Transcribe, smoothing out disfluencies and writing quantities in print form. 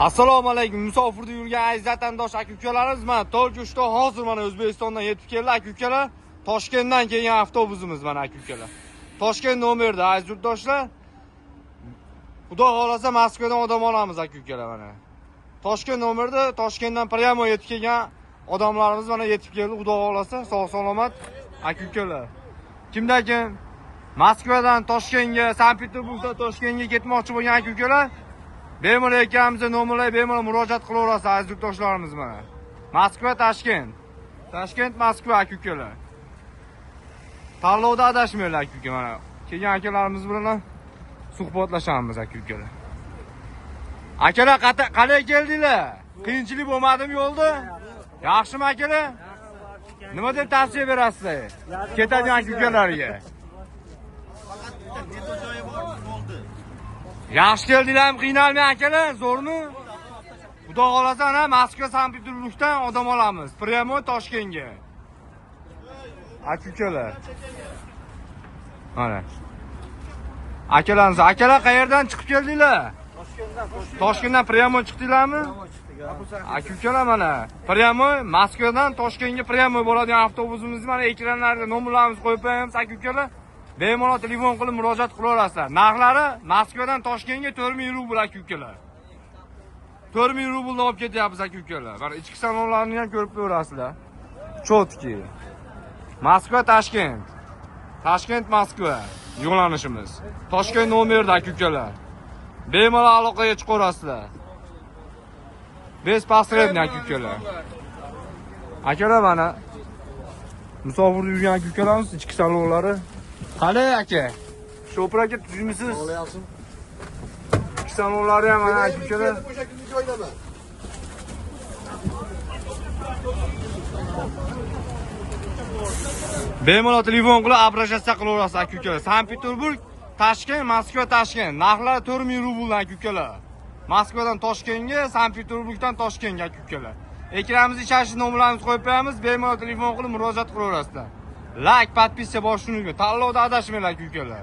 Assalomu alaykum. Musofirda yurgan aziz vatandosh aka-ukalarimiz, mana To'rtko'shda hozir mana O'zbekistondan yetib keldi aka-ukalar. Toshkentdan kelgan avtobusimiz mana aka-ukalar. Toshkent nomerda aziz yurtdoshlar. Xudo xolasa Moskvadan odam olamiz aka-ukalar mana. Toshkent nomerda Toshkentdan prямо yetib kelgan odamlarimiz mana yetib keldi. Xudo xolasa sog' salomat aka-ukalar. Kimdan kim Moskvadan Toshkentga, Sankt-Peterburgdan Toshkentga ketmoqchi bo'lgan aka-ukalar bemalol ekamizga nomerlar bemalol murojaat qilaverasiz aziz yurtdoshlarimiz mana. Moskva, Toshkent. Toshkent, Moskva aka-ukalar. Tanlovda adashmanglar aka-uka mana. Kelgan akalarimiz bilan suhbatlashamiz aka-ukalar. Akalar qalay keldinglar? Qiyinchilik bo'lmadimi yo'lda? Yaxshimi akalar? Nima deb tavsiya berasizlar? Ketadigan aka-ukalarga. Yaxshi keldinglarmi? Qiynalmang akalar, zo'rmi? Xudo xolasa ana Moskva, Sankt-Peterburgdan odam olamiz. Prямо Toshkentga. Aka-ukalar. Mana. Akalarimiz, akalar qayerdan chiqib keldinglar? Toshkentdan prямо chiqdinglarmi? Aka-ukalar mana. Prямо Moskvadan Toshkentga prямо bo'ladigan avtobusimiz mana ekranlarga nomerlarimizni qo'yib qo'yamiz aka-ukalar. Bemalol telefon qilib murojaat qilaverasizlar. Narxlari Moskvadan Toshkentga 4000 rubl aka-ukalar. 4000 rublni olib ketyapmiz aka-ukalar. Mana ichki salonlarni ham ko'rib ko'rasizlar. Chotki. Moskva, Toshkent. Toshkent, Moskva yo'nalishimiz. Toshkent nomerda aka-ukalar. Bemalol aloqaga chiqaverasizlar. Bez posredni aka-ukalar. Akalar mana musofirda yurgan aka-ukalarimiz ichki salonlari. Qalay aka? Shopir aka tuzimisiz? Olayapsiz. Ichki salonlari ham mana aka-ukalar. Bemalol telefon qilib обращаться qilaverasiz aka-ukalar. Sankt-Peterburg, Toshkent, Moskva, Toshkent. Narxlari 4000 rubldan aka-ukalar. Moskvadan Toshkentga, Sankt-Peterburgdan Toshkentga aka-ukalar. Ekranimiz ichida nomerlarimizni qo'yib qo'yamiz. Bemalol telefon qilib murojaat qilaverasizlar. Like, podpiska bosishni unutmang. Tanlovda adashmanglar aka-ukalar.